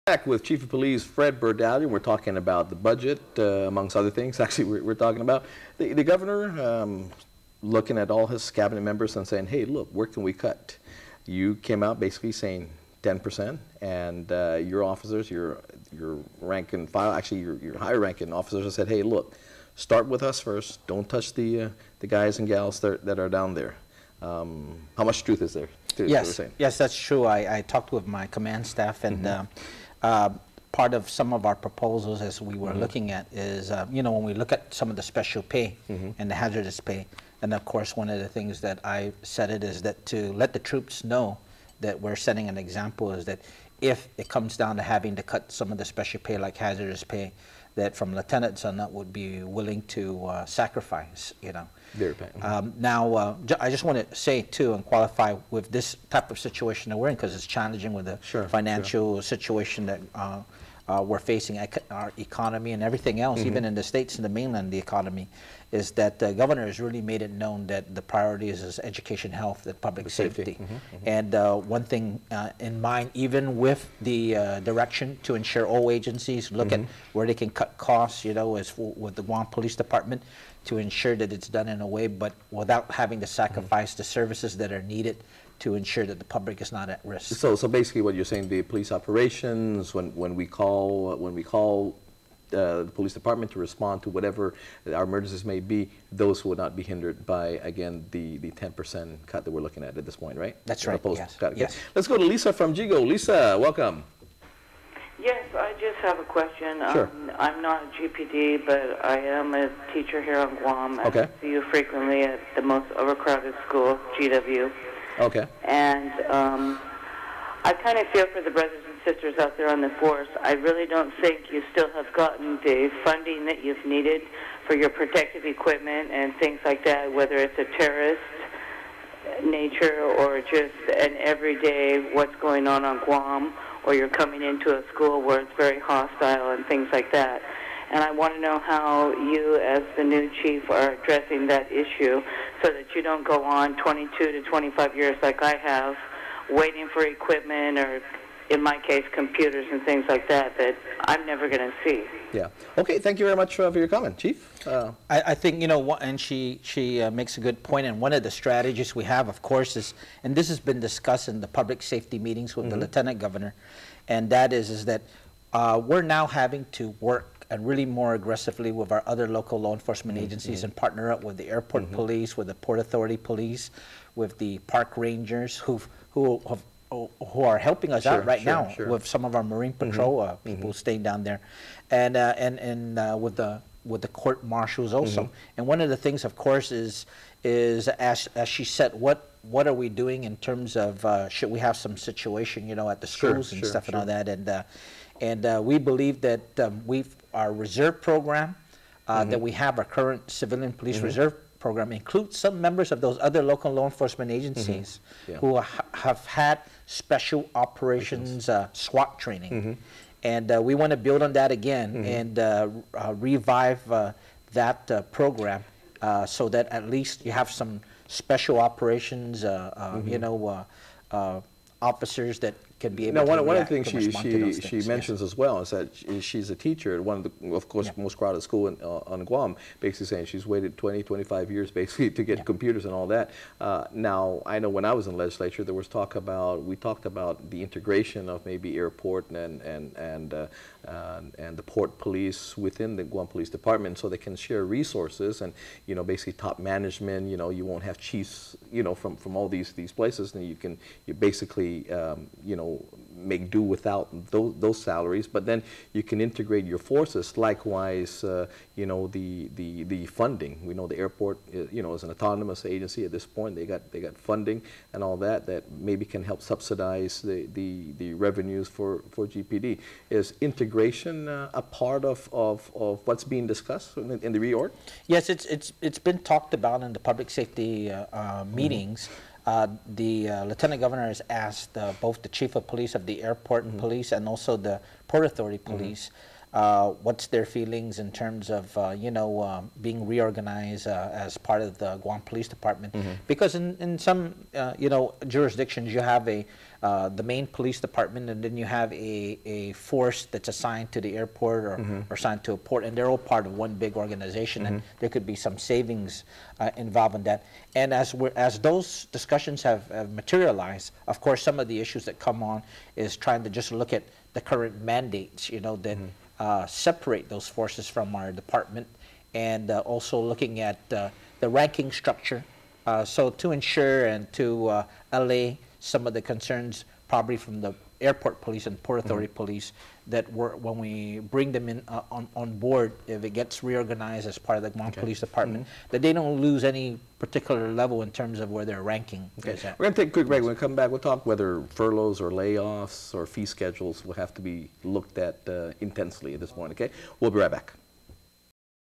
Back with Chief of Police Fred Bordallo. We're talking about the budget, amongst other things. Actually, we're talking about the governor looking at all his cabinet members and saying, hey, look, where can we cut? You came out basically saying 10%, and your officers, your rank and file, actually your higher ranking officers have said, hey, look, start with us first. Don't touch the guys and gals that are down there. How much truth is there? Yes, that's true. I talked with my command staff, and part of some of our proposals as we were looking at is, you know, when we look at some of the special pay and the hazardous pay, and of course one of the things that I said it is that to let the troops know that we're setting an example is that if it comes down to having to cut some of the special pay like hazardous pay, that from lieutenants on up would be willing to sacrifice, you know. Now, I just want to say too and qualify with this type of situation that we're in, because it's challenging with the financial situation that we're facing, our economy and everything else, even in the States and the mainland, the economy, is that the governor has really made it known that the priority is education, health, and public safety. And one thing in mind, even with the direction to ensure all agencies look at where they can cut costs, you know, as with the Guam Police Department, to ensure that it's done in a way, but without having to sacrifice the services that are needed to ensure that the public is not at risk. So basically, what you're saying, the police operations, when we call the police department to respond to whatever our emergencies may be, those will not be hindered by, again, the 10% cut that we're looking at this point, right? That's right. Yes. Yes. Let's go to Lisa from Jigo. Lisa, welcome. Yes, I just have a question. Sure. I'm not a GPD, but I am a teacher here on Guam. Okay. I see you frequently at the most overcrowded school, GW. Okay. And I kind of feel for the brothers and sisters out there on the force. I really don't think you still have gotten the funding that you've needed for your protective equipment and things like that, whether it's a terrorist nature or just an everyday what's going on Guam, or you're coming into a school where it's very hostile and things like that. And I want to know how you, as the new chief, are addressing that issue so that you don't go on 22 to 25 years like I have, waiting for equipment or, in my case, computers and things like that that I'm never going to see. Yeah. Okay, thank you very much for your comment, Chief. I think, you know, and she makes a good point, and one of the strategies we have, of course, is, and this has been discussed in the public safety meetings with the Lieutenant Governor, and that is that we're now having to work and really more aggressively with our other local law enforcement agencies and partner up with the airport police, with the Port Authority police, with the park rangers who are helping us out right now with some of our Marine Patrol people staying down there, and with the court marshals also. And one of the things, of course, is as she said, what are we doing in terms of should we have some situation, you know, at the schools and stuff and all that, and we believe that our reserve program that we have, our current civilian police reserve program, includes some members of those other local law enforcement agencies who have had special operations SWAT training. And we want to build on that again and revive that program so that at least you have some special operations, you know, officers that can be able to react. Now, one of the things she mentions as well is that she's a teacher at one of the, of course, most crowded school on Guam, basically saying she's waited 20, 25 years basically to get computers and all that. Now, I know when I was in legislature, there was we talked about the integration of maybe airport and the port police within the Guam Police Department, so they can share resources and, you know, basically top management. You know, you won't have chiefs, you know, from all these places, and you basically you know, make do without those salaries, but then you can integrate your forces. Likewise, you know, the funding. We know the airport, you know, is an autonomous agency at this point. They got funding and all that maybe can help subsidize the revenues for GPD. Is integration a part of what's being discussed in the reorg? Yes, it's been talked about in the public safety meetings. The Lieutenant Governor has asked both the Chief of Police of the Airport Police and also the Port Authority Police what's their feelings in terms of, being reorganized as part of the Guam Police Department. Because in some, jurisdictions, you have the main police department, and then you have a force that's assigned to the airport or assigned to a port, and they're all part of one big organization, and there could be some savings involved in that. And as those discussions have materialized, of course, some of the issues that come on is trying to just look at the current mandates, that separate those forces from our department, and also looking at the ranking structure, so to ensure and to allay some of the concerns probably from the airport police and Port Authority police, that when we bring them in on board, if it gets reorganized as part of the Guam Police Department, that they don't lose any particular level in terms of where their ranking is at. We're going to take a quick break. When we come back, we'll talk whether furloughs or layoffs or fee schedules will have to be looked at intensely at this point, okay? We'll be right back.